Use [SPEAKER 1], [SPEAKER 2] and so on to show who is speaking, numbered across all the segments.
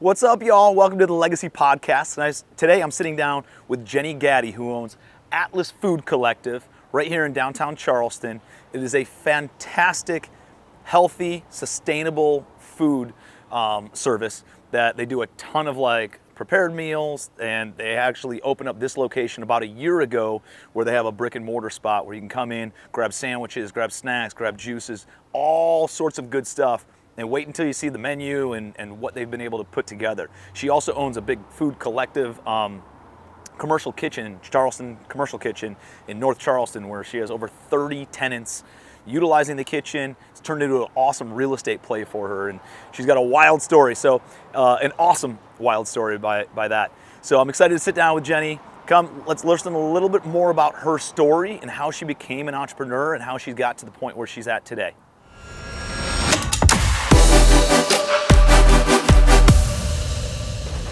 [SPEAKER 1] What's up, y'all? Welcome to the Legacy Podcast. Today I'm sitting down with Jenny Gaddy, who owns Atlyss Food Collective right here in downtown Charleston. It is a fantastic, healthy, sustainable food service that they do a ton of prepared meals, and they actually opened up this location about a year ago where they have a brick and mortar spot where you can come in, grab sandwiches, grab snacks, grab juices, all sorts of good stuff, and wait until you see the menu and what they've been able to put together. She also owns a big food collective commercial kitchen, Charleston Commercial Kitchen in North Charleston, where she has over 30 tenants utilizing the kitchen. It's turned into an awesome real estate play for her, and she's got a wild story. So an awesome wild story by that. So I'm excited to sit down with Jenny. Come, let's listen a little bit more about her story and how she became an entrepreneur and how she got to the point where she's at today.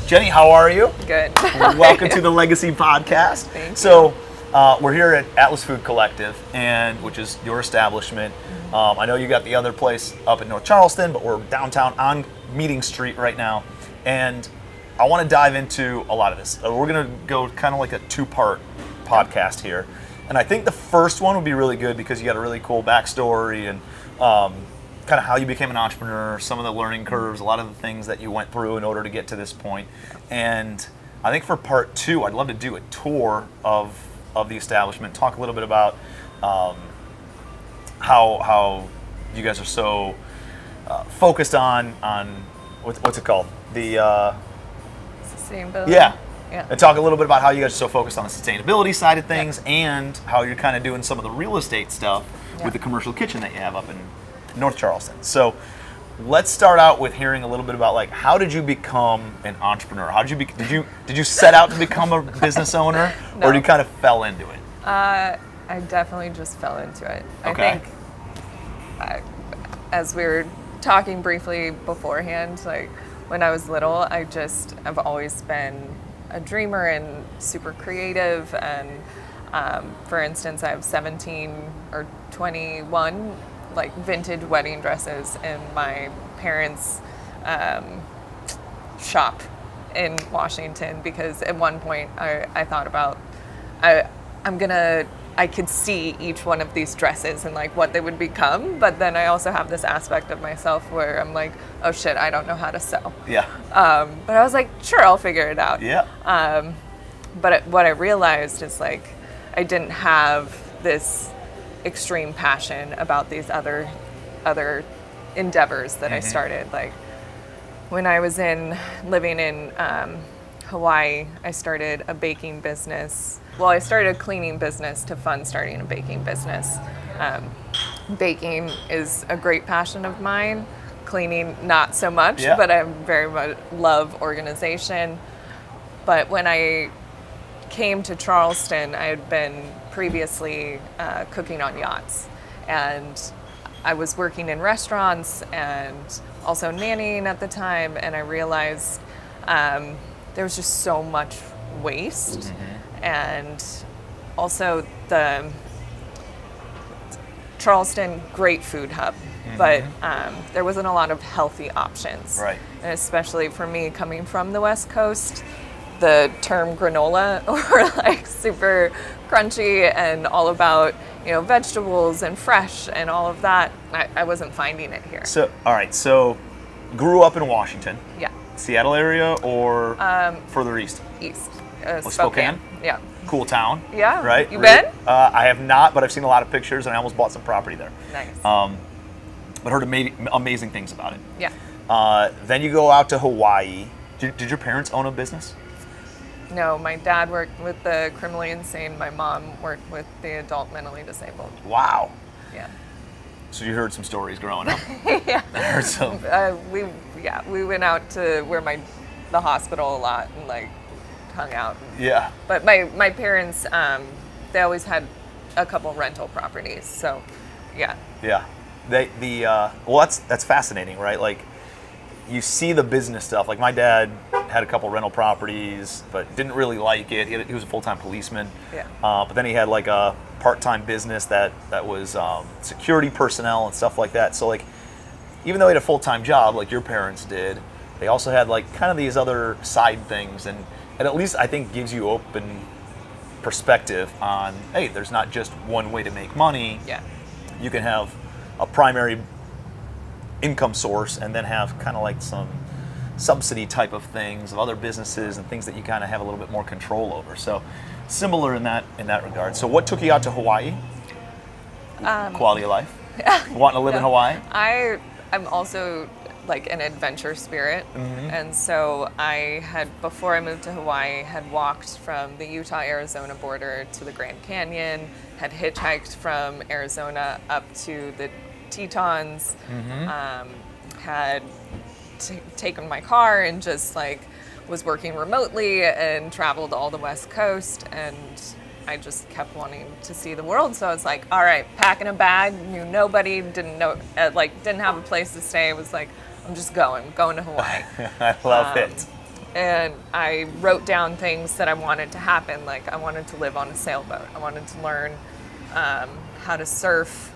[SPEAKER 1] Jenny, how are you?
[SPEAKER 2] Good.
[SPEAKER 1] Welcome to the Legacy Podcast.
[SPEAKER 2] Thank you.
[SPEAKER 1] So we're here at Atlyss Food Collective, which is your establishment. I know you got the other place up in North Charleston, but we're downtown on Meeting Street right now. And I want to dive into a lot of this. We're going to go kind of like a two-part podcast here. And I think the first one would be really good because you got a really cool backstory and kind of how you became an entrepreneur, some of the learning curves, a lot of the things that you went through in order to get to this point. And I think for part two, I'd love to do a tour of the establishment, talk a little bit about how you guys are so focused on what's it called? The
[SPEAKER 2] sustainability.
[SPEAKER 1] Yeah.
[SPEAKER 2] Yeah.
[SPEAKER 1] And talk a little bit about how you guys are so focused on the sustainability side of things and how you're kind of doing some of the real estate stuff with the commercial kitchen that you have up in North Charleston. So let's start out with hearing a little bit about how did you become an entrepreneur? How did you set out to become a business owner,
[SPEAKER 2] No.
[SPEAKER 1] or you kind of fell into it?
[SPEAKER 2] I definitely just fell into it.
[SPEAKER 1] Okay.
[SPEAKER 2] I think, as we were talking briefly beforehand, when I was little, I've always been a dreamer and super creative. And for instance, I have 17 or 21 vintage wedding dresses in my parents' shop in Washington, because at one point I thought about I could see each one of these dresses and what they would become, but then I also have this aspect of myself where I'm like, oh shit, I don't know how to sew.
[SPEAKER 1] Yeah.
[SPEAKER 2] But I was like, sure, I'll figure it out.
[SPEAKER 1] Yeah.
[SPEAKER 2] But what I realized is I didn't have this extreme passion about these other endeavors that I started. When I was living in Hawaii, I started a baking business. Well, I started a cleaning business to fund starting a baking business. Baking is a great passion of mine. Cleaning, not so much, but I very much love organization. But when I came to Charleston, I had been previously cooking on yachts, and I was working in restaurants and also nannying at the time, and I realized there was just so much waste, and also the Charleston, great food hub, but there wasn't a lot of healthy options,
[SPEAKER 1] Right.
[SPEAKER 2] and especially for me coming from the West Coast, the term granola, or super crunchy and all about vegetables and fresh and all of that, I wasn't finding it here.
[SPEAKER 1] So all right. So grew up in Washington.
[SPEAKER 2] Yeah.
[SPEAKER 1] Seattle area or further east?
[SPEAKER 2] East.
[SPEAKER 1] Spokane?
[SPEAKER 2] Yeah.
[SPEAKER 1] Cool town.
[SPEAKER 2] Yeah.
[SPEAKER 1] Right.
[SPEAKER 2] You been?
[SPEAKER 1] I have not, but I've seen a lot of pictures, and I almost bought some property there.
[SPEAKER 2] Nice.
[SPEAKER 1] But heard amazing things about it.
[SPEAKER 2] Yeah.
[SPEAKER 1] Then you go out to Hawaii. Did your parents own a business?
[SPEAKER 2] No, my dad worked with the criminally insane. My mom worked with the adult mentally disabled.
[SPEAKER 1] Wow.
[SPEAKER 2] Yeah.
[SPEAKER 1] So you heard some stories growing up.
[SPEAKER 2] Yeah.
[SPEAKER 1] I heard some.
[SPEAKER 2] We went out to the hospital a lot and hung out.
[SPEAKER 1] Yeah.
[SPEAKER 2] But my parents, they always had a couple rental properties. So, yeah.
[SPEAKER 1] Yeah. Well, that's fascinating, right? You see the business stuff. My dad had a couple rental properties, but didn't really like it. He was a full-time policeman.
[SPEAKER 2] Yeah.
[SPEAKER 1] But then he had a part-time business that was security personnel and stuff like that. So even though he had a full-time job like your parents did, they also had like kind of these other side things, and it at least I think gives you open perspective on, hey, there's not just one way to make money.
[SPEAKER 2] Yeah.
[SPEAKER 1] You can have a primary income source and then have kind of like some subsidy type of things of other businesses and things that you kind of have a little bit more control over. So similar in that regard. So what took you out to Hawaii? Quality of life? Wanting to live in Hawaii?
[SPEAKER 2] I'm also like an adventure spirit. And so I had, before I moved to Hawaii, had walked from the Utah-Arizona border to the Grand Canyon, had hitchhiked from Arizona up to the Tetons, had taken my car and just like was working remotely and traveled all the West Coast, and I just kept wanting to see the world. So I was like, all right, packing a bag, knew nobody, didn't have a place to stay. It was like, I'm just going to Hawaii.
[SPEAKER 1] I love it.
[SPEAKER 2] And I wrote down things that I wanted to happen. Like I wanted to live on a sailboat. I wanted to learn how to surf.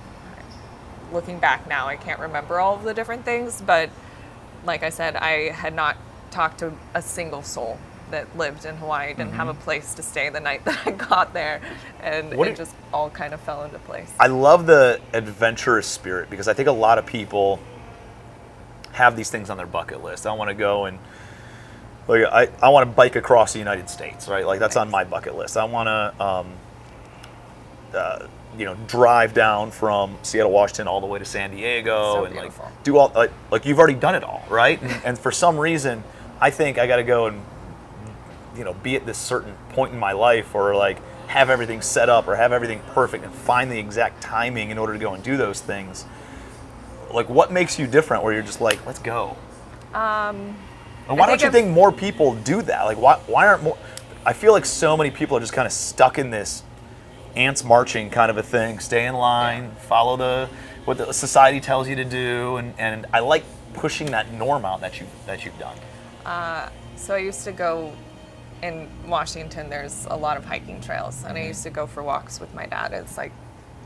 [SPEAKER 2] Looking back now, I can't remember all of the different things, but like I said, I had not talked to a single soul that lived in Hawaii. Didn't have a place to stay the night that I got there, and it just all kind of fell into place.
[SPEAKER 1] I love the adventurous spirit, because I think a lot of people have these things on their bucket list. I want to go and like I want to bike across the United States, right? Like that's on my bucket list. I want to drive down from Seattle, Washington, all the way to San Diego,
[SPEAKER 2] So
[SPEAKER 1] and
[SPEAKER 2] beautiful.
[SPEAKER 1] like do all like you've already done it all, right? And for some reason, I think I got to go and be at this certain point in my life, or like have everything set up, or have everything perfect, and find the exact timing in order to go and do those things. Like, what makes you different? Where you're just like, let's go. And why don't you think more people do that? Like, why aren't more? I feel like so many people are just kind of stuck in this ants marching kind of a thing. Stay in line, follow what the society tells you to do, and I like pushing that norm out that you've done.
[SPEAKER 2] So I used to go in Washington. There's a lot of hiking trails, and I used to go for walks with my dad. It's like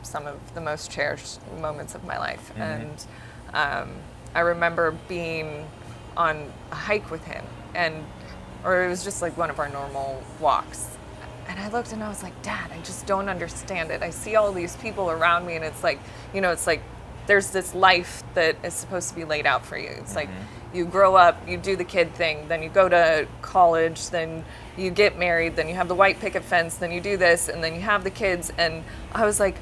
[SPEAKER 2] some of the most cherished moments of my life. And I remember being on a hike with him, or it was just like one of our normal walks. And I looked and I was like, Dad, I just don't understand it. I see all these people around me, and it's like, it's like there's this life that is supposed to be laid out for you. It's like you grow up, you do the kid thing, then you go to college, then you get married, then you have the white picket fence, then you do this, and then you have the kids. And I was like,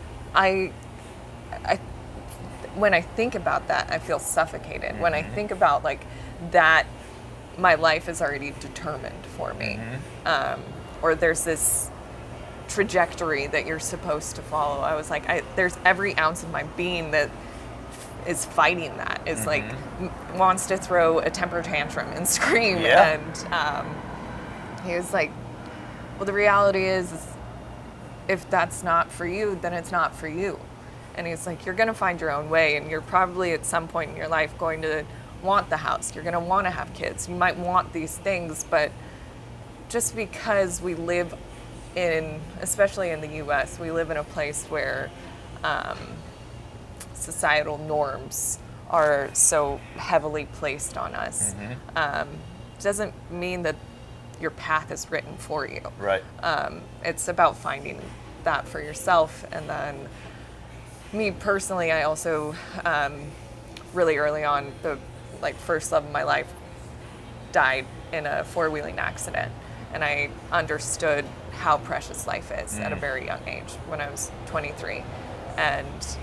[SPEAKER 2] when I think about that, I feel suffocated. When I think about like that, my life is already determined for me. Or there's this trajectory that you're supposed to follow. I was like, there's every ounce of my being that is fighting that, is like wants to throw a temper tantrum and scream.
[SPEAKER 1] Yeah.
[SPEAKER 2] And he was like, well, the reality is if that's not for you, then it's not for you. And he's like, you're going to find your own way, and you're probably at some point in your life going to want the house. You're going to want to have kids. You might want these things, but just because we live especially in the U.S., we live in a place where societal norms are so heavily placed on us, doesn't mean that your path is written for you.
[SPEAKER 1] Right.
[SPEAKER 2] It's about finding that for yourself. And then me personally, I also really early on, the first love of my life died in a four-wheeling accident. And I understood how precious life is at a very young age, when I was 23. And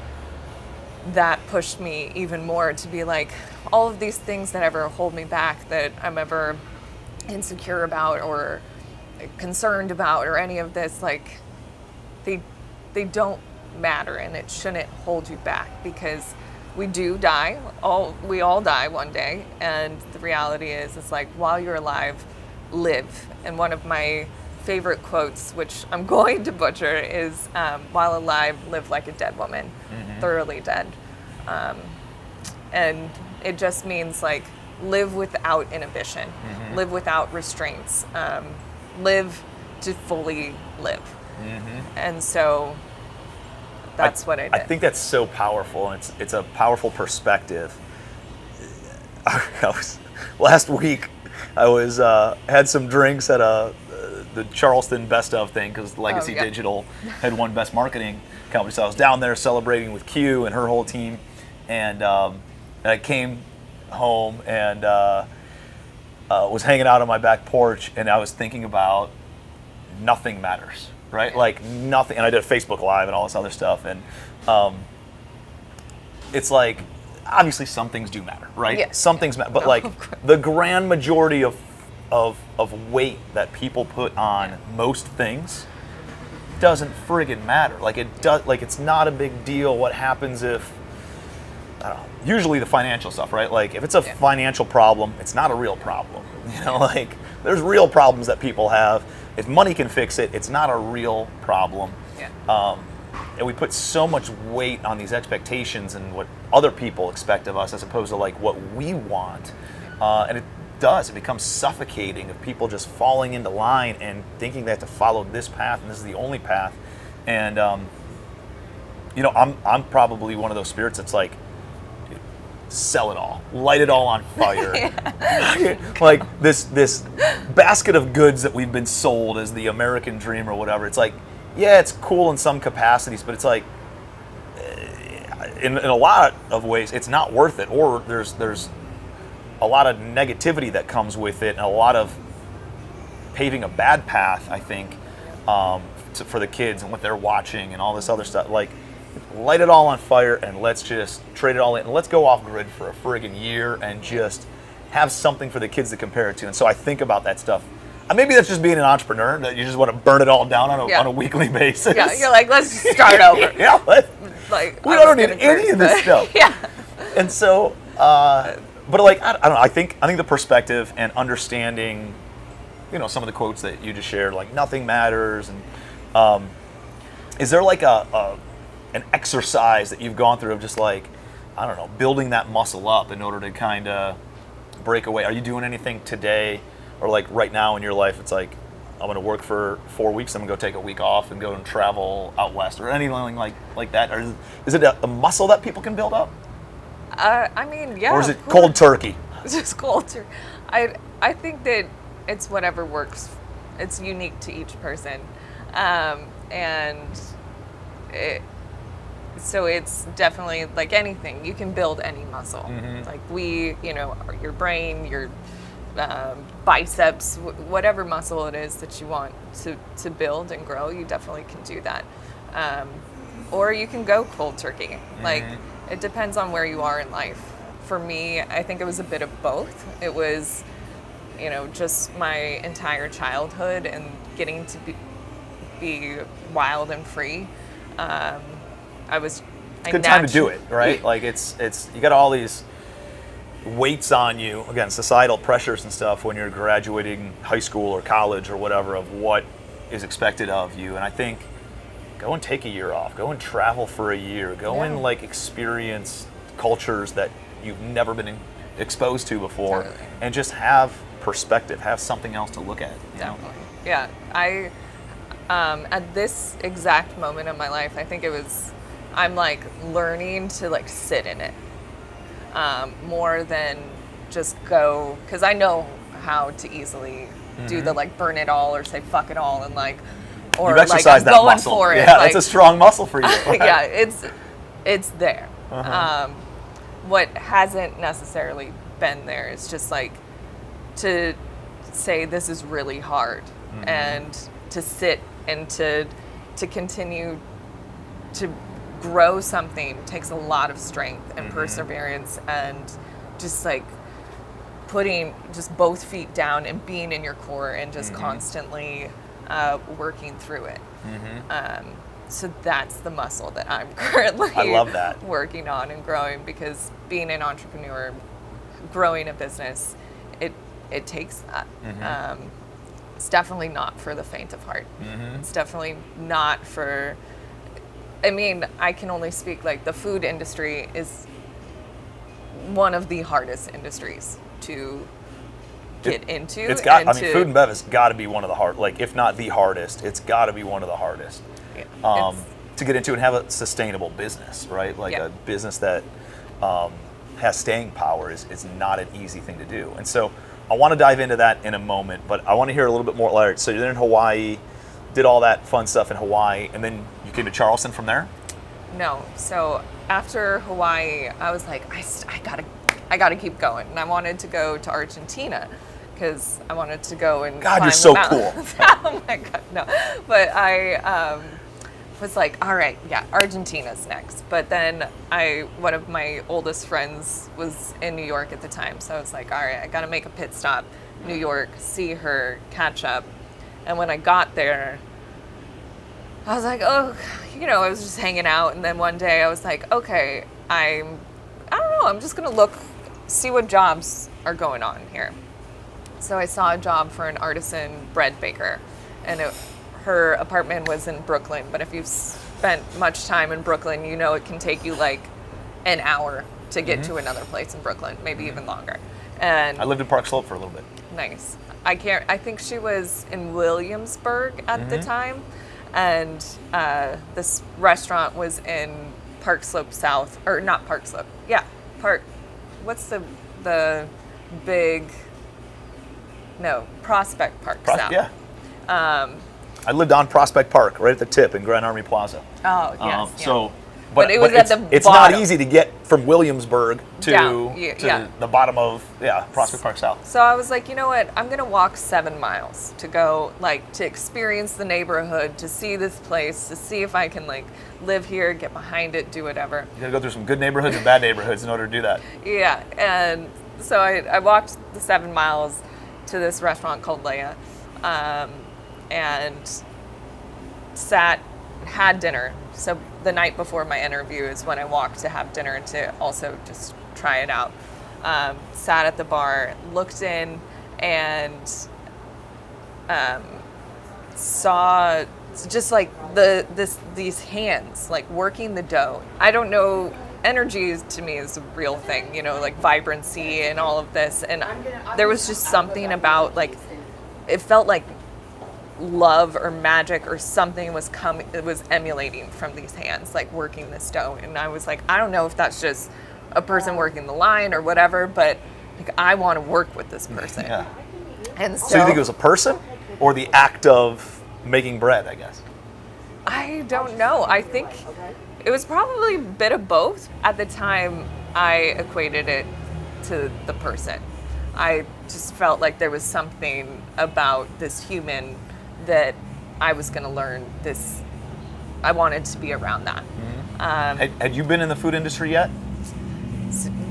[SPEAKER 2] that pushed me even more to be like, all of these things that ever hold me back, that I'm ever insecure about or concerned about, or any of this, like they don't matter, and it shouldn't hold you back, because we do die. We all die one day, and the reality is, it's like, while you're alive, live. And one of my favorite quotes, which I'm going to butcher, is while alive, live like a dead woman, thoroughly dead. And it just means like live without inhibition, live without restraints, live to fully live. And so that's what I did.
[SPEAKER 1] I think that's so powerful, and it's a powerful perspective. last week I was had some drinks at the Charleston Best of thing because Legacy Digital had won Best Marketing Company. So I was down there celebrating with Q and her whole team, and I came home and was hanging out on my back porch, and I was thinking about nothing matters, right? Like nothing. And I did a Facebook Live and all this other stuff, and it's like obviously some things do matter, right?
[SPEAKER 2] Yes.
[SPEAKER 1] Some things matter, but like the grand majority of weight that people put on most things doesn't friggin' matter. Like it does. Like it's not a big deal. What happens if? I don't know, usually the financial stuff, right? Like if it's a financial problem, it's not a real problem. You know, like there's real problems that people have. If money can fix it, it's not a real problem.
[SPEAKER 2] Yeah.
[SPEAKER 1] And we put so much weight on these expectations and what other people expect of us as opposed to like what we want. And it becomes suffocating of people just falling into line and thinking they have to follow this path and this is the only path. And, you know, I'm probably one of those spirits that's like, sell it all, light it all on fire. Like this basket of goods that we've been sold as the American dream or whatever. It's like, yeah, it's cool in some capacities, but it's like, in a lot of ways, it's not worth it. Or there's a lot of negativity that comes with it, and a lot of paving a bad path, I think, for the kids and what they're watching and all this other stuff. Like, light it all on fire and let's just trade it all in and let's go off grid for a friggin' year and just have something for the kids to compare it to. And so I think about that stuff. Maybe that's just being an entrepreneur, that you just want to burn it all down on a weekly basis.
[SPEAKER 2] Yeah, you're like, let's start over.
[SPEAKER 1] Yeah, we don't need any of this stuff.
[SPEAKER 2] Yeah.
[SPEAKER 1] And so, but like, I don't know, I think the perspective and understanding, you know, some of the quotes that you just shared, like nothing matters. And is there like an exercise that you've gone through of just like, I don't know, building that muscle up in order to kind of break away? Are you doing anything today or like right now in your life? It's like, I'm going to work for 4 weeks. I'm going to go take a week off and go and travel out west or anything like that. Or is it a muscle that people can build up?
[SPEAKER 2] I mean, yeah.
[SPEAKER 1] Or is it cold turkey?
[SPEAKER 2] It's just cold turkey. I think that it's whatever works. It's unique to each person. So it's definitely like anything. You can build any muscle. Mm-hmm. Like your brain, your biceps, whatever muscle it is that you want to build and grow, you definitely can do that. Or you can go cold turkey. Mm-hmm. Like, it depends on where you are in life. For me, I think it was a bit of both. It was, just my entire childhood and getting to be wild and free.
[SPEAKER 1] Good time to do it, right? Like it's you got all these weights on you, again, societal pressures and stuff when you're graduating high school or college or whatever of what is expected of you. And I think go and take a year off, go and travel for a year, go and like experience cultures that you've never been exposed to before, totally. And just have perspective, have something else to look at.
[SPEAKER 2] Definitely. Yeah, I at this exact moment in my life, I think I'm like learning to like sit in it more than just go, because I know how to easily do the like burn it all or say fuck it all and like, or
[SPEAKER 1] you've
[SPEAKER 2] like
[SPEAKER 1] exercised
[SPEAKER 2] I'm
[SPEAKER 1] that
[SPEAKER 2] going
[SPEAKER 1] muscle.
[SPEAKER 2] for it.
[SPEAKER 1] Yeah,
[SPEAKER 2] like,
[SPEAKER 1] that's a strong muscle for you. Right?
[SPEAKER 2] Yeah, it's there. What hasn't necessarily been there is just like to say this is really hard and to sit and to continue to grow something takes a lot of strength and perseverance and just like putting just both feet down and being in your core and just constantly working through it. So that's the muscle that I'm currently
[SPEAKER 1] I love that.
[SPEAKER 2] working on and growing, because being an entrepreneur, growing a business, it takes that. It's definitely not for the faint of heart. It's definitely not for, I can only speak like the food industry is one of the hardest industries to get into.
[SPEAKER 1] It's got, food and bev has got to be one of the hard, like if not the hardest, it's got to be one of the hardest to get into and have a sustainable business, right? Like a business that has staying power is not an easy thing to do. And so I want to dive into that in a moment, but I want to hear a little bit more, Larry. So you're in Hawaii, did all that fun stuff in Hawaii, and then you came to Charleston from there?
[SPEAKER 2] No. So after Hawaii, I was like, I gotta keep going, and I wanted to go to Argentina because I wanted to go and
[SPEAKER 1] God,
[SPEAKER 2] climb
[SPEAKER 1] you're so
[SPEAKER 2] the mountains.
[SPEAKER 1] cool.
[SPEAKER 2] Oh my God, no. But I was like, all right, yeah, Argentina's next. But then one of my oldest friends was in New York at the time, so I was like, all right, I gotta make a pit stop, New York, see her, catch up. And when I got there, I was like, oh, I was just hanging out. And then one day I was like, okay, I don't know, I'm just gonna see what jobs are going on here. So I saw a job for an artisan bread baker, and her apartment was in Brooklyn. But if you've spent much time in Brooklyn, it can take you like an hour to get to another place in Brooklyn, maybe even longer. And
[SPEAKER 1] I lived in Park Slope for a little bit.
[SPEAKER 2] Nice. I think she was in Williamsburg at the time, and this restaurant was in Park Slope South, or not Park Slope. Yeah, what's the big? No, Prospect Park South.
[SPEAKER 1] Yeah. I lived on Prospect Park, right at the tip in Grand Army Plaza.
[SPEAKER 2] Oh, yes. Yeah.
[SPEAKER 1] So,
[SPEAKER 2] but it was at the
[SPEAKER 1] it's
[SPEAKER 2] bottom.
[SPEAKER 1] not easy to get from Williamsburg to the bottom of Prospect Park South.
[SPEAKER 2] So I was like, you know what? I'm gonna walk 7 miles to go to experience the neighborhood, to see this place, to see if I can live here, get behind it, do whatever.
[SPEAKER 1] You gotta go through some good neighborhoods and bad neighborhoods in order to do that.
[SPEAKER 2] Yeah, and so I walked the 7 miles to this restaurant called Leia, and had dinner. So the night before my interview is when I walked to have dinner to also just try it out. Sat at the bar, looked in, and saw just these hands working the dough. I don't know. Energy to me is a real thing, vibrancy and all of this. And there was just something about it felt like love or magic or something was emulating from these hands, working this dough. And I was like, I don't know if that's just a person working the line or whatever, but I want to work with this person.
[SPEAKER 1] Yeah.
[SPEAKER 2] And
[SPEAKER 1] so you think it was a person or the act of making bread, I guess?
[SPEAKER 2] I don't know. I think it was probably a bit of both. At the time, I equated it to the person. I just felt like there was something about this human that I was going to learn this. I wanted to be around that.
[SPEAKER 1] Had you been in the food industry yet?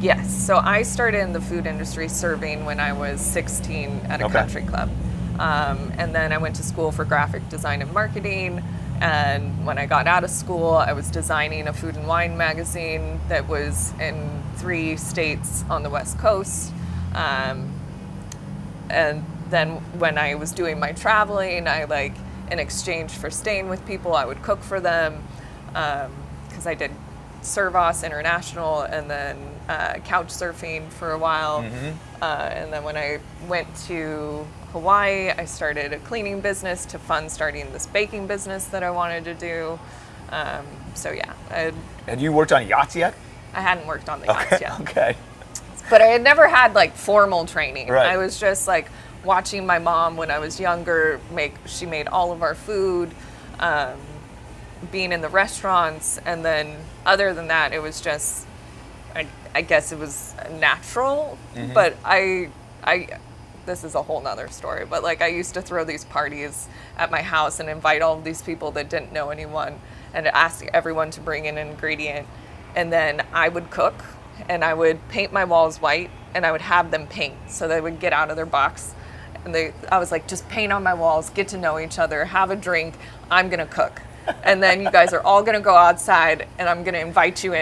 [SPEAKER 2] Yes. So I started in the food industry serving when I was 16 at a country club. And then I went to school for graphic design and marketing. And when I got out of school, I was designing a food and wine magazine that was in 3 states on the West Coast. And then when I was doing my traveling, in exchange for staying with people, I would cook for them, because I did Servos International and then couch surfing for a while. And then when I went to Hawaii, I started a cleaning business to fund starting this baking business that I wanted to do. So yeah.
[SPEAKER 1] Had you worked on yachts yet?
[SPEAKER 2] I hadn't worked on the yachts yet.
[SPEAKER 1] Okay.
[SPEAKER 2] But I had never had formal training.
[SPEAKER 1] Right.
[SPEAKER 2] I was just watching my mom when I was younger she made all of our food, being in the restaurants, and then other than that, it was just, I guess it was natural. But this is a whole nother story, but I used to throw these parties at my house and invite all of these people that didn't know anyone and ask everyone to bring in an ingredient, and then I would cook and I would paint my walls white and I would have them paint, so they would get out of their box. And I was like, just paint on my walls, get to know each other, have a drink, I'm gonna cook. And then you guys are all gonna go outside and I'm gonna invite you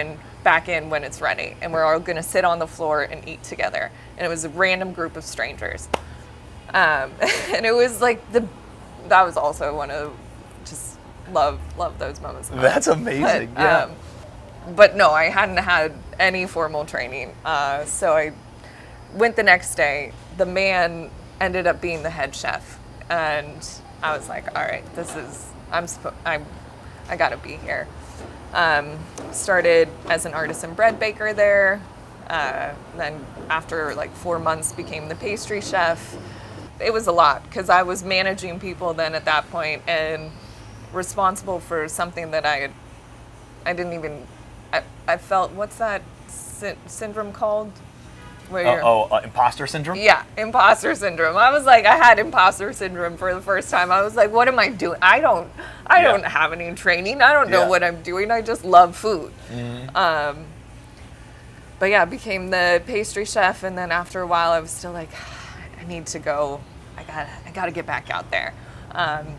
[SPEAKER 2] back in when it's ready. And we're all gonna sit on the floor and eat together. And it was a random group of strangers. And it was that was also one of, just love those moments.
[SPEAKER 1] That's amazing, yeah.
[SPEAKER 2] But no, I hadn't had any formal training. So I went the next day. The man ended up being the head chef, and I was like, all right, I gotta be here. Started as an artisan bread baker there, Then after like 4 months became the pastry chef. It was a lot because I was managing people then at that point and responsible for something that I didn't even, I felt, what's that syndrome called? Where
[SPEAKER 1] imposter syndrome?
[SPEAKER 2] Yeah, imposter syndrome. I was like, I had imposter syndrome for the first time. I was like, what am I doing? I don't have any training. I don't know what I'm doing. I just love food. But yeah, became the pastry chef, and then after a while, I was still like, I need to go. I gotta get back out there. And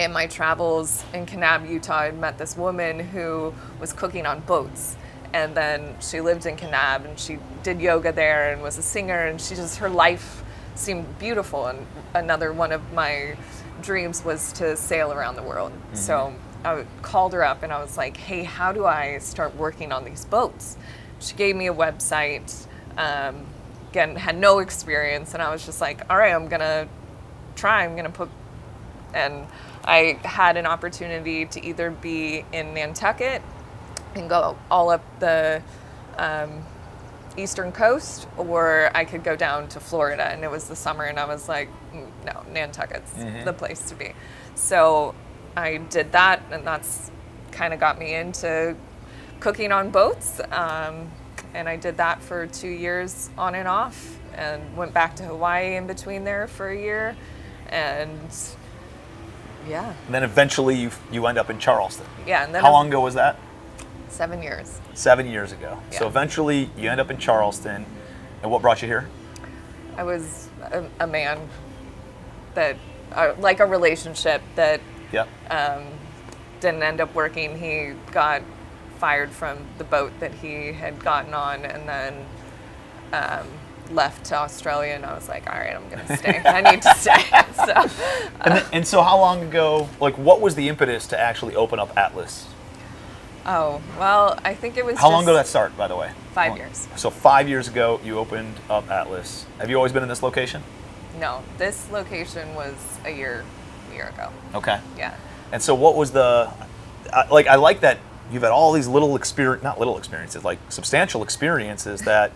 [SPEAKER 2] in my travels in Kanab, Utah, I met this woman who was cooking on boats. And then she lived in Kanab and she did yoga there and was a singer, and her life seemed beautiful. And another one of my dreams was to sail around the world. So I called her up and I was like, hey, how do I start working on these boats? She gave me a website. Again, had no experience, and I was just like, all right, I'm gonna try. And I had an opportunity to either be in Nantucket and go all up the eastern coast, or I could go down to Florida, and it was the summer, and I was like, no, Nantucket's the place to be. So I did that, and that's kind of got me into cooking on boats. And I did that for 2 years on and off, and went back to Hawaii in between there for a year. And yeah.
[SPEAKER 1] And then eventually you end up in Charleston.
[SPEAKER 2] Yeah. And then
[SPEAKER 1] how long ago was that?
[SPEAKER 2] 7 years.
[SPEAKER 1] 7 years ago. Yeah. So eventually you end up in Charleston. And what brought you here?
[SPEAKER 2] I was a man that, like a relationship that didn't end up working. He got fired from the boat that he had gotten on, and then left to Australia, and I was like, all right, I'm gonna stay. I need to stay. So,
[SPEAKER 1] and so how long ago, like what was the impetus to actually open up Atlyss?
[SPEAKER 2] Oh, well, I think it was
[SPEAKER 1] How long ago did that start, by the way?
[SPEAKER 2] 5 years.
[SPEAKER 1] So 5 years ago, you opened up Atlyss. Have you always been in this location?
[SPEAKER 2] No, this location was a year ago.
[SPEAKER 1] Okay.
[SPEAKER 2] Yeah.
[SPEAKER 1] And so what was I like that you've had all these not little experiences, like substantial experiences that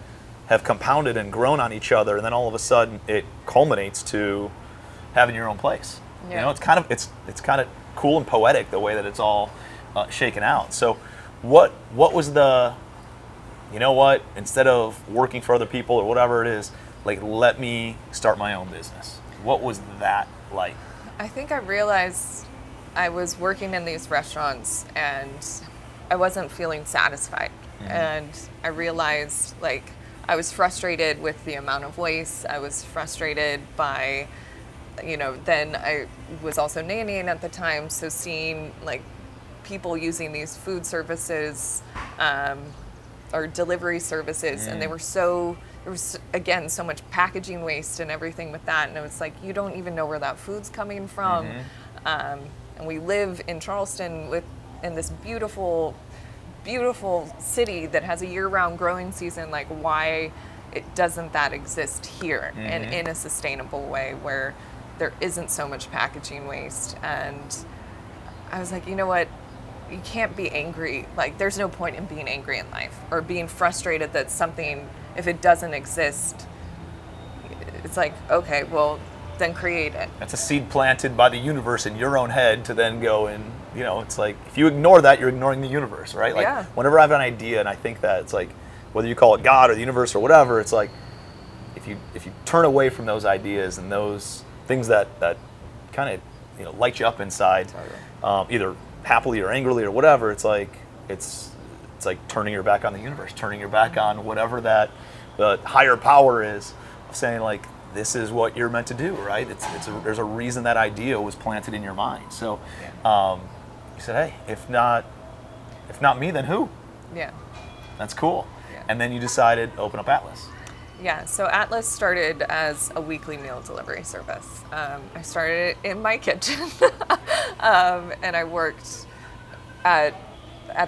[SPEAKER 1] have compounded and grown on each other, and then all of a sudden it culminates to having your own place. Yeah. You know, it's kind of cool and poetic the way that it's all shaken out. So what was you know what, instead of working for other people or whatever it is, like, let me start my own business? What was that like?
[SPEAKER 2] I think I realized I was working in these restaurants and I wasn't feeling satisfied. And I realized, like, I was frustrated with the amount of waste. I was frustrated by, then I was also nannying at the time, so seeing, like, people using these food services or delivery services, and there was, again, so much packaging waste and everything with that, and it was like, you don't even know where that food's coming from. And we live in Charleston in this beautiful city that has a year-round growing season. Like, why doesn't that exist here and in a sustainable way where there isn't so much packaging waste? And I was like, you know what? You can't be angry. Like, there's no point in being angry in life or being frustrated that something, if it doesn't exist, it's like, okay, well, then create it.
[SPEAKER 1] That's a seed planted by the universe in your own head to then go and, it's like, if you ignore that, you're ignoring the universe, right? Like, whenever I have an idea and I think that, it's like, whether you call it God or the universe or whatever, it's like, if you turn away from those ideas and those things that kind of, light you up inside, either happily or angrily or whatever, it's like turning your back on the universe, turning your back on whatever that the higher power is, saying, like, this is what you're meant to do, right? There's a reason that idea was planted in your mind. So you said, hey, if not me, then who?
[SPEAKER 2] Yeah.
[SPEAKER 1] That's cool.
[SPEAKER 2] Yeah.
[SPEAKER 1] And then you decided to open up Atlyss.
[SPEAKER 2] Yeah, so Atlyss started as a weekly meal delivery service. I started it in my kitchen, and I worked at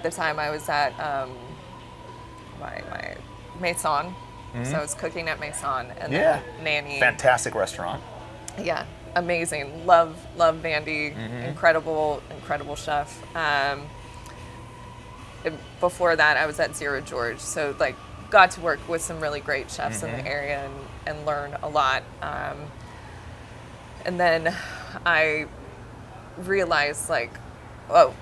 [SPEAKER 2] the time I was at my Maison. So I was cooking at Maison and then nanny.
[SPEAKER 1] Fantastic restaurant.
[SPEAKER 2] Yeah, amazing. Love Vandy. Incredible chef. Before that, I was at Zero George. So, like, got to work with some really great chefs in the area and learn a lot. And then I realized like, so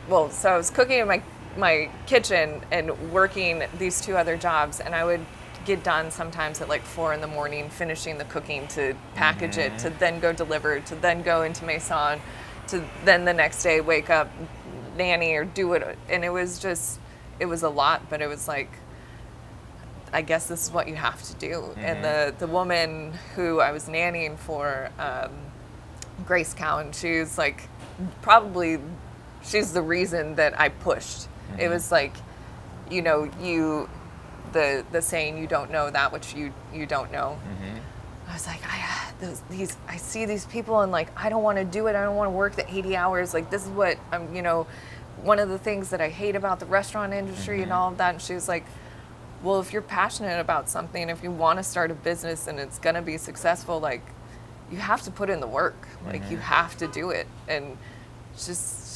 [SPEAKER 2] I was cooking in my kitchen and working these 2 other jobs, and I would get done sometimes at like 4 a.m, finishing the cooking to package it, to then go deliver, to then go into Maison, to then the next day wake up, nanny or do it. And it was a lot, but it was like, I guess this is what you have to do. And the woman who I was nannying for, Grace Cowan, she's like, she's the reason that I pushed. It was like, the saying, you don't know that which you don't know. I was like, I see these people and like, I don't want to do it. I don't want to work the 80 hours. Like, this is what I'm, one of the things that I hate about the restaurant industry and all of that. And she was like, well, if you're passionate about something, if you want to start a business and it's going to be successful, like, you have to put in the work. Like, you have to do it. And it's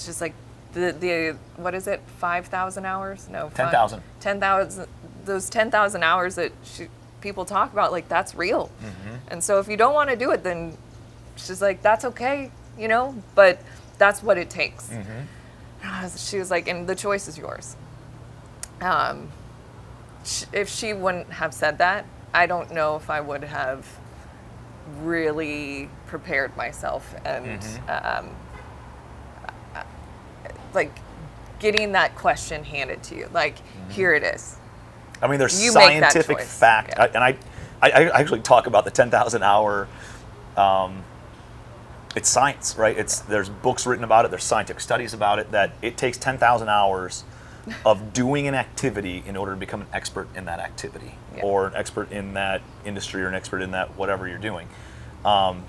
[SPEAKER 2] just like the what is it, 5,000 hours? No,
[SPEAKER 1] 10,000.
[SPEAKER 2] 10,000. Those 10,000 hours that people talk about, like, that's real. And so if you don't want to do it, then she's like, that's okay, but that's what it takes. She was like, and the choice is yours. If she wouldn't have said that, I don't know if I would have really prepared myself and like getting that question handed to you, like, here it is.
[SPEAKER 1] I mean, there's
[SPEAKER 2] You make that
[SPEAKER 1] scientific
[SPEAKER 2] choice.
[SPEAKER 1] fact,
[SPEAKER 2] Yeah.
[SPEAKER 1] and I actually talk about the 10,000 hour. It's science, right? There's books written about it. There's scientific studies about it, that it takes 10,000 hours of doing an activity in order to become an expert in that activity, or an expert in that industry, or an expert in that whatever you're doing. And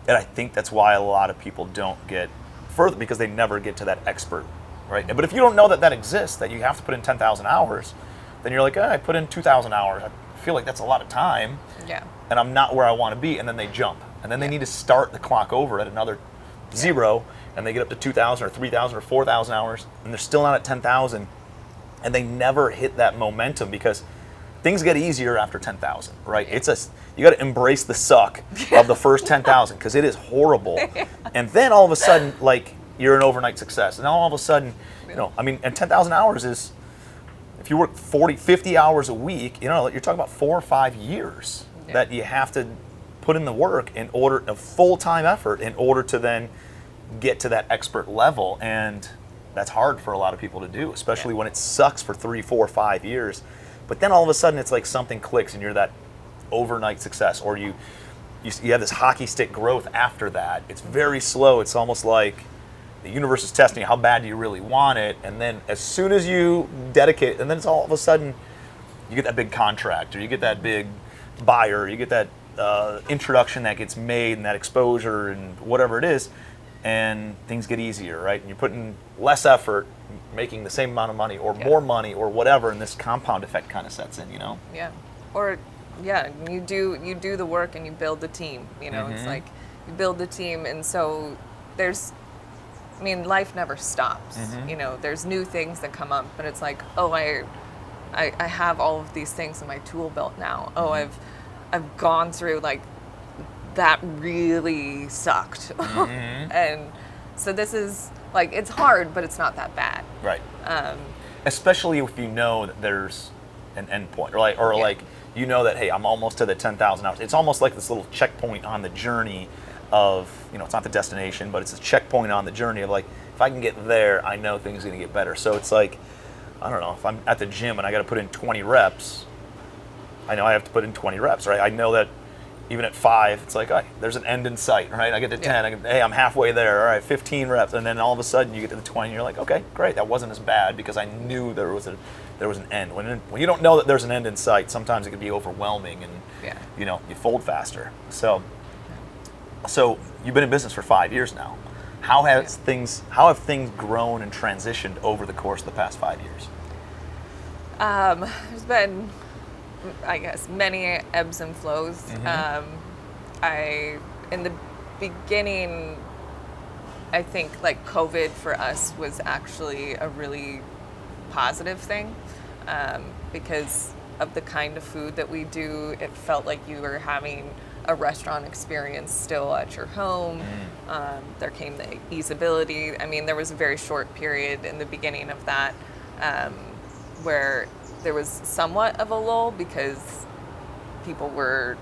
[SPEAKER 1] I think that's why a lot of people don't get further, because they never get to that expert, right? But if you don't know that exists, that you have to put in 10,000 hours, then you're like, I put in 2,000 hours. I feel like that's a lot of time.
[SPEAKER 2] Yeah.
[SPEAKER 1] And I'm not where I want to be. And then they jump. And then they need to start the clock over at another 0, and they get up to 2,000 or 3,000 or 4,000 hours, and they're still not at 10,000. And they never hit that momentum, because things get easier after 10,000, right? Yeah. You got to embrace the suck of the first 10,000, because it is horrible. And then all of a sudden, like, you're an overnight success. And all of a sudden, and 10,000 hours is, if you work 40, 50 hours a week, you're talking about 4 or 5 years that you have to put in the work in order, a full-time effort, in order to then get to that expert level. And that's hard for a lot of people to do, especially when it sucks for 3, 4, 5 years. But then all of a sudden it's like something clicks and you're that overnight success, or you have this hockey stick growth after that. It's very slow. It's almost like the universe is testing how bad do you really want it, and then as soon as you dedicate, and then it's all of a sudden you get that big contract, or you get that big buyer, you get that introduction that gets made, and that exposure and whatever it is, and things get easier, right? And you're putting less effort, making the same amount of money or more money or whatever, and this compound effect kind of sets in,
[SPEAKER 2] Yeah. Or you do the work and you build the team, It's like you build the team, and so life never stops. There's new things that come up, but it's like, I have all of these things in my tool belt now. I've gone through, like, that really sucked. And so this is, like, it's hard, but it's not that bad.
[SPEAKER 1] Right. Especially if you know that there's an end point, or like, that, hey, I'm almost to the 10,000 hours. It's almost like this little checkpoint on the journey of, it's not the destination, but it's a checkpoint on the journey of, like, if I can get there, I know things are going to get better. So it's like, I don't know, if I'm at the gym and I got to put in 20 reps, I know I have to put in 20 reps, right? I know that even at 5, it's like, there's an end in sight, right? I get to 10, hey, I'm halfway there, all right, 15 reps, and then all of a sudden you get to the 20, and you're like, okay, great, that wasn't as bad, because I knew there was an end. When you don't know that there's an end in sight, sometimes it can be overwhelming, and you fold faster. So you've been in business for 5 years now. How have things grown and transitioned over the course of the past 5 years?
[SPEAKER 2] There's been, I guess, many ebbs and flows. In the beginning, I think, like, COVID for us was actually a really positive thing, because of the kind of food that we do. It felt like you were having a restaurant experience still at your home. There came the easeability. I mean, there was a very short period in the beginning of that where there was somewhat of a lull because people were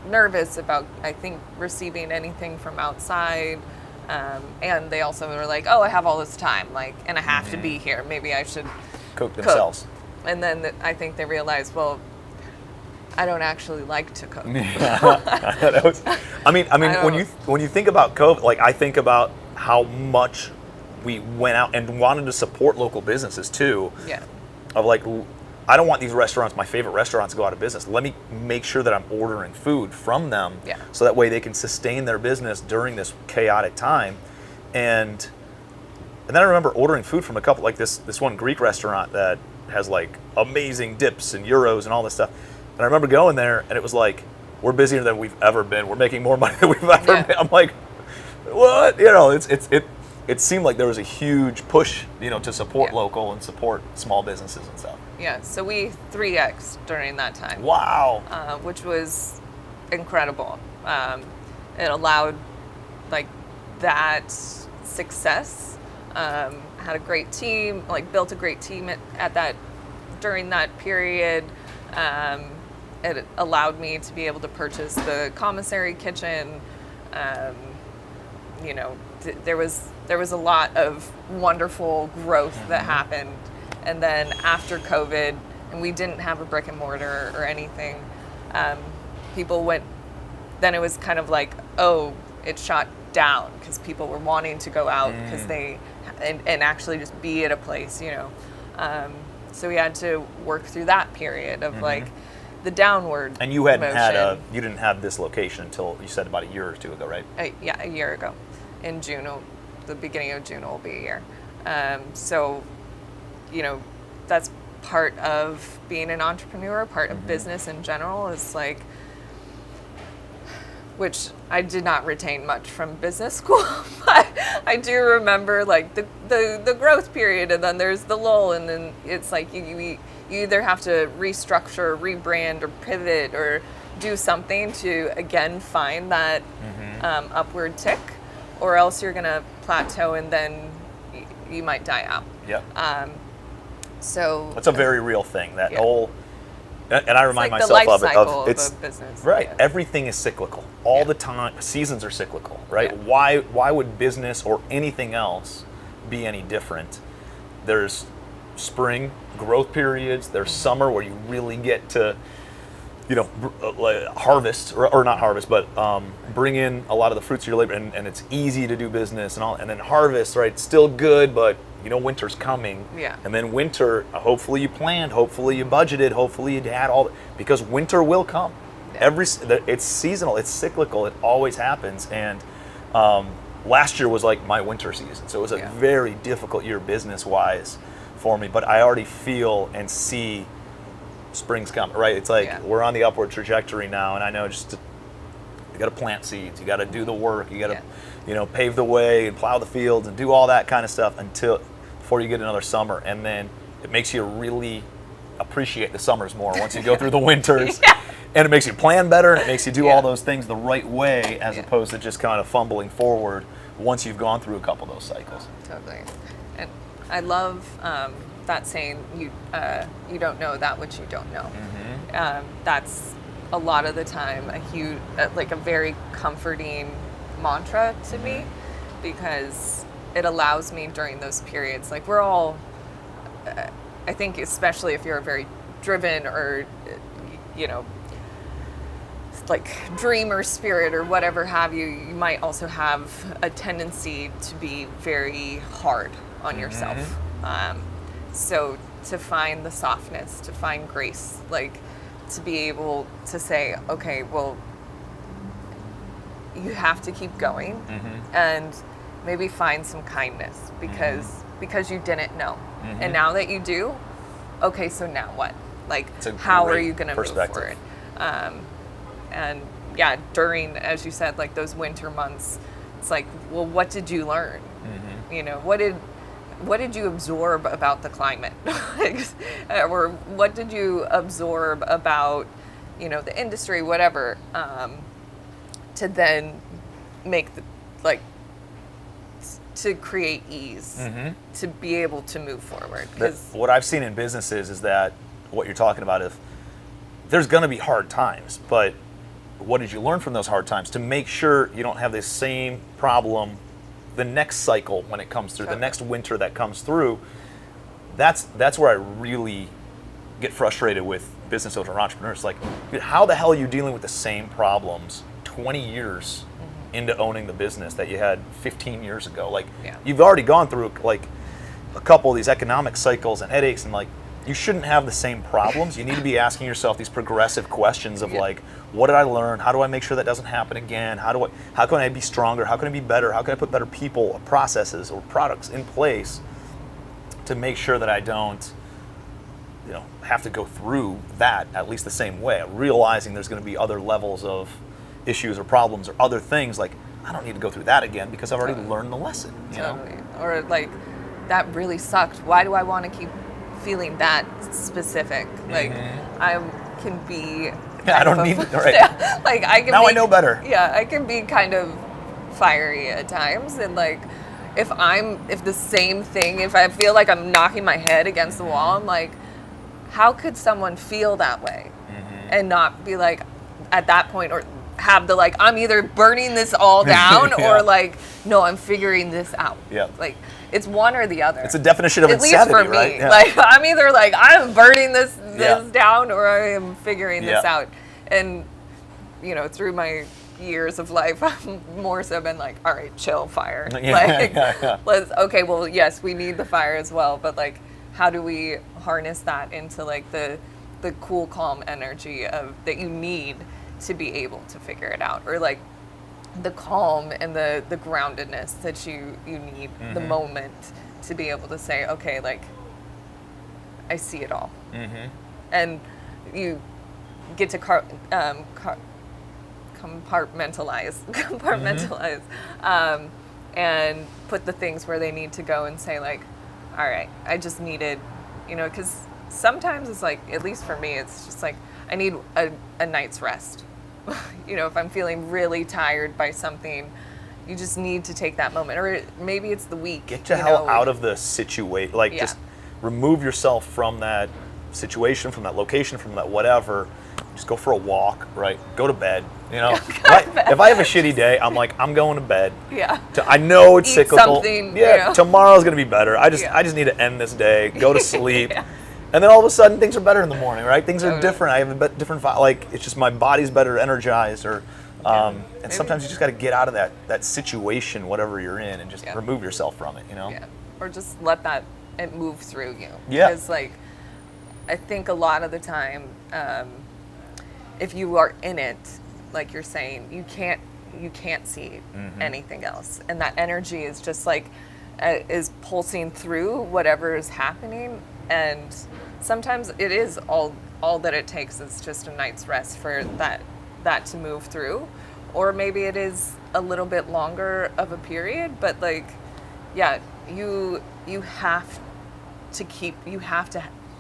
[SPEAKER 2] nervous about, I think, receiving anything from outside. And they also were like, oh, I have all this time, like, and I have to be here. Maybe I should
[SPEAKER 1] Cook themselves.
[SPEAKER 2] And then I think they realized, well, I don't actually like to cook.
[SPEAKER 1] I mean, when you think about COVID, like I think about how much we went out and wanted to support local businesses too.
[SPEAKER 2] Yeah.
[SPEAKER 1] Of like, I don't want these restaurants, my favorite restaurants, to go out of business. Let me make sure that I'm ordering food from them, so that way they can sustain their business during this chaotic time. And then I remember ordering food from a couple, like this one Greek restaurant that has like amazing dips and gyros and all this stuff. And I remember going there, and it was like, we're busier than we've ever been. We're making more money than we've ever made. I'm like, what? You know, it seemed like there was a huge push, you know, to support local and support small businesses and stuff.
[SPEAKER 2] Yeah, so we 3X'd during that time.
[SPEAKER 1] Wow.
[SPEAKER 2] Which was incredible. It allowed like that success. Had a great team, like built a great team at that during that period. It allowed me to be able to purchase the commissary kitchen. You know, there was a lot of wonderful growth that happened. And then after COVID, and we didn't have a brick and mortar or anything, people went, then it was kind of like, oh, it shot down because people were wanting to go out because and actually just be at a place, you know. So we had to work through that period of like the downward
[SPEAKER 1] And you hadn't
[SPEAKER 2] motion.
[SPEAKER 1] you didn't have this location until, you said, about a year or two ago, right?
[SPEAKER 2] Yeah, a year ago. In June, the beginning of June will be a year. So, you know, that's part of being an entrepreneur, part of business in general is like, which I did not retain much from business school, but I do remember like the growth period, and then there's the lull, and then it's like you either have to restructure, rebrand, or pivot, or do something to again find that upward tick, or else you're gonna plateau and then you might die out.
[SPEAKER 1] Yep.
[SPEAKER 2] So
[SPEAKER 1] that's a very real thing. That whole, and I remind
[SPEAKER 2] like
[SPEAKER 1] myself
[SPEAKER 2] the life
[SPEAKER 1] of it.
[SPEAKER 2] cycle
[SPEAKER 1] Of it's
[SPEAKER 2] a business.
[SPEAKER 1] right.
[SPEAKER 2] Yeah.
[SPEAKER 1] Everything is cyclical all the time. Seasons are cyclical, right?
[SPEAKER 2] Yeah.
[SPEAKER 1] Why would business or anything else be any different? There's spring growth periods. There's summer where you really get to, you know, harvest or not harvest, but bring in a lot of the fruits of your labor, and it's easy to do business and all. And then harvest, right? It's still good, but you know, winter's coming.
[SPEAKER 2] Yeah.
[SPEAKER 1] And then winter, hopefully you planned, hopefully you budgeted, hopefully you had all, because winter will come. Yeah. It's seasonal, it's cyclical, it always happens. And last year was like my winter season, so it was a very difficult year business-wise for me. But I already feel and see spring's coming, right? It's like we're on the upward trajectory now, and I know you got to plant seeds, you got to do the work, you got to, you know, pave the way and plow the fields and do all that kind of stuff before you get another summer, and then it makes you really appreciate the summers more once you go through the winters, and it makes you plan better, and it makes you do all those things the right way as opposed to just kind of fumbling forward once you've gone through a couple of those cycles.
[SPEAKER 2] Totally. And I love that saying, you don't know that which you don't know. That's a lot of the time a huge, like a very comforting mantra to me, because it allows me during those periods, like we're all, I think especially if you're very driven or, you know, like dreamer spirit or whatever have you, you might also have a tendency to be very hard on yourself. So to find the softness, to find grace, like to be able to say, okay, well, you have to keep going and maybe find some kindness because you didn't know. And now that you do, okay, so now what? Like, how are you going to move forward? And yeah, during, as you said, like those winter months, it's like, well, what did you learn? You know, what did you absorb about the climate? Or what did you absorb about, the industry, whatever, to then make to create ease, to be able to move forward? Because
[SPEAKER 1] what I've seen in businesses is that what you're talking about, if there's going to be hard times, but what did you learn from those hard times to make sure you don't have this same problem the next cycle when it comes through, the next winter that comes through? That's where I really get frustrated with business owners or entrepreneurs. Like, how the hell are you dealing with the same problems 20 years into owning the business that you had 15 years ago? Like, you've already gone through like a couple of these economic cycles and headaches, and like, you shouldn't have the same problems. You need to be asking yourself these progressive questions of like, what did I learn? How do I make sure that doesn't happen again? How can I be stronger? How can I be better? How can I put better people or processes or products in place to make sure that I don't, have to go through that at least the same way, realizing there's going to be other levels of issues or problems or other things. Like, I don't need to go through that again because I've already learned the lesson.
[SPEAKER 2] Or like, that really sucked. Why do I want to keep feeling that specific? Like, I can be.
[SPEAKER 1] I don't need it. Right.
[SPEAKER 2] Like, I can.
[SPEAKER 1] Now I know better.
[SPEAKER 2] Yeah, I can be kind of fiery at times, and like, if the same thing, if I feel like I'm knocking my head against the wall, I'm like, how could someone feel that way and not be like, at that point, or have the like, I'm either burning this all down or like, no, I'm figuring this out. Yeah. Like, it's one or the other.
[SPEAKER 1] It's a definition of insanity,
[SPEAKER 2] at least for me.
[SPEAKER 1] Right? Yeah.
[SPEAKER 2] Like, I'm either like, I'm burning this down, or I am figuring this out. And, through my years of life, I've more so been like, all right, chill, fire. Let's, okay, well, yes, we need the fire as well, but like, how do we harness that into like the cool, calm energy that you need to be able to figure it out, or like the calm and the groundedness that you need, the moment to be able to say, okay, like, I see it all. And you get to compartmentalize and put the things where they need to go, and say like, all right, I just needed, because sometimes it's like, at least for me, it's just like, I need a night's rest. If I'm feeling really tired by something, you just need to take that moment. Or maybe it's the week.
[SPEAKER 1] Get the hell out of the situation. Like, just remove yourself from that situation, from that location, from that whatever. Just go for a walk, right? Go to bed. If I have a shitty day, I'm like, I'm going to bed. Yeah. I know it's cyclical.
[SPEAKER 2] Something,
[SPEAKER 1] tomorrow's gonna be better. I just need to end this day, go to sleep. And then all of a sudden, things are better in the morning, right? Things are different. I have a different vibe. Like, it's just my body's better energized, or and sometimes you just got to get out of that situation, whatever you're in, and just remove yourself from it, Yeah.
[SPEAKER 2] Or just let it move through you.
[SPEAKER 1] Yeah.
[SPEAKER 2] Because like, I think a lot of the time, if you are in it, like you're saying, you can't see anything else, and that energy is just like is pulsing through whatever is happening. And sometimes it is all that it takes is just a night's rest for that to move through, or maybe it is a little bit longer of a period. But like, you have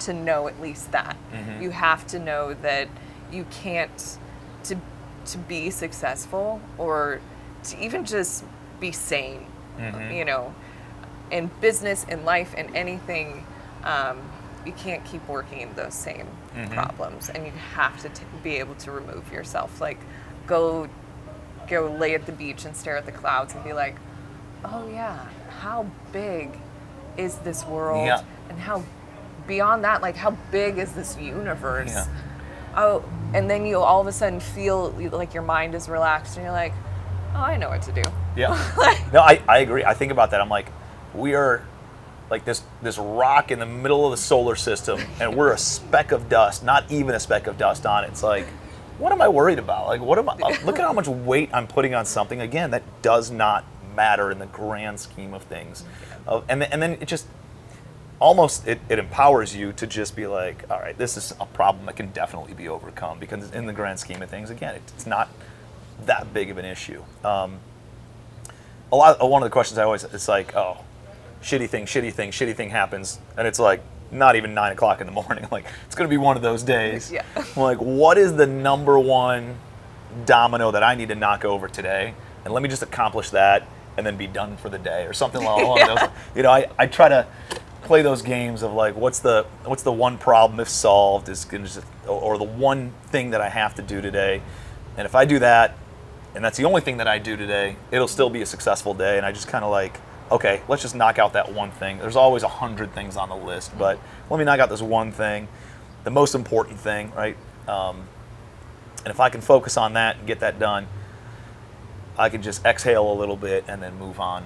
[SPEAKER 2] to know at least that. You have to know that you can't, to be successful, or to even just be sane, in business, in life, in anything. You can't keep working those same problems, and you have to be able to remove yourself. Like, go lay at the beach and stare at the clouds and be like, oh yeah, how big is this world? Yeah. And how beyond that, like, how big is this universe? Yeah. Oh, and then you all of a sudden feel like your mind is relaxed, and you're like, oh, I know what to do.
[SPEAKER 1] Yeah. No, I agree. I think about that. I'm like, we are like this rock in the middle of the solar system, and we're a speck of dust, not even a speck of dust on it. It's like, what am I worried about? Like, look at how much weight I'm putting on something, again, that does not matter in the grand scheme of things. And then it just almost, it empowers you to just be like, all right, this is a problem that can definitely be overcome, because in the grand scheme of things, again, it's not that big of an issue. One of the questions I always, it's like, oh, shitty thing happens, and it's like not even 9 o'clock in the morning. Like, it's gonna be one of those days.
[SPEAKER 2] Yeah.
[SPEAKER 1] I'm like, what is the number one domino that I need to knock over today? And let me just accomplish that and then be done for the day or something along those. You know, I try to play those games of like, what's the one problem if solved is gonna just, or the one thing that I have to do today. And if I do that, and that's the only thing that I do today, it'll still be a successful day. And I just kind of like, okay, let's just knock out that one thing. There's always 100 things on the list, but let me knock out this one thing, the most important thing, right? And if I can focus on that and get that done, I can just exhale a little bit and then move on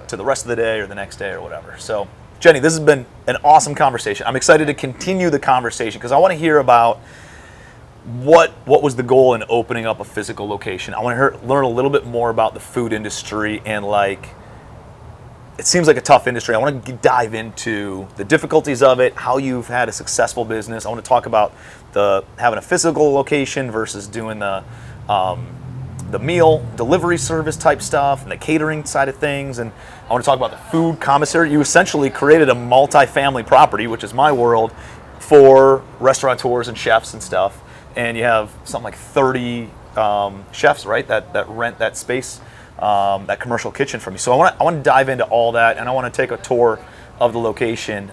[SPEAKER 1] to the rest of the day or the next day or whatever. So, Jenny, this has been an awesome conversation. I'm excited to continue the conversation because I want to hear about what was the goal in opening up a physical location. I want to learn a little bit more about the food industry, and like, it seems like a tough industry. I want to dive into the difficulties of it, how you've had a successful business. I want to talk about having a physical location versus doing the meal delivery service type stuff and the catering side of things. And I want to talk about the food commissary. You essentially created a multi-family property, which is my world, for restaurateurs and chefs and stuff. And you have something like 30 chefs, right, that rent that space, that commercial kitchen from you. So I want to dive into all that, and I want to take a tour of the location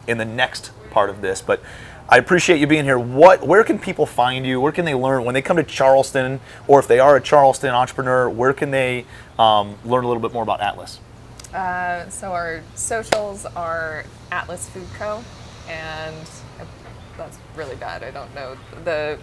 [SPEAKER 1] in the next part of this. But I appreciate you being here. Where can people find you? Where can they learn when they come to Charleston, or if they are a Charleston entrepreneur? Where can they learn a little bit more about Atlyss?
[SPEAKER 2] So our socials are Atlyss Food Co. And that's really bad. I don't know. The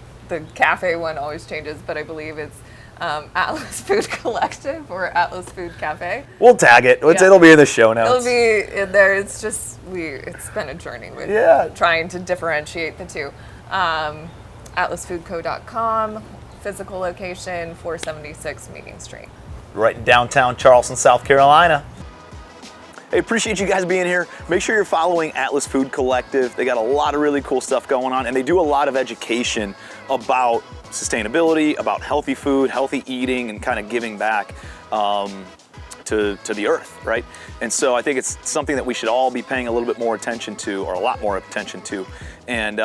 [SPEAKER 2] cafe one always changes, but I believe it's Atlyss Food Collective or Atlyss Food Cafe.
[SPEAKER 1] We'll tag it. It'll be in the show notes.
[SPEAKER 2] It'll be in there. It's just it's been a journey with trying to differentiate the two. AtlyssFoodCo.com, physical location 476 Meeting Street.
[SPEAKER 1] Right in downtown Charleston, South Carolina. Hey, appreciate you guys being here. Make sure you're following Atlyss Food Collective. They got a lot of really cool stuff going on, and they do a lot of education about sustainability, about healthy food, healthy eating, and kind of giving back to the earth, right? And so I think it's something that we should all be paying a little bit more attention to, or a lot more attention to. And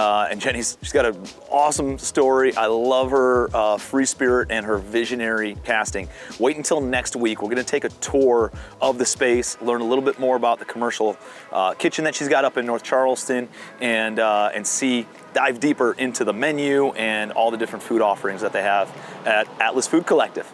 [SPEAKER 1] she's got an awesome story. I love her free spirit and her visionary casting. Wait until next week. We're gonna take a tour of the space, learn a little bit more about the commercial kitchen that she's got up in North Charleston, and dive deeper into the menu and all the different food offerings that they have at Atlyss Food Collective.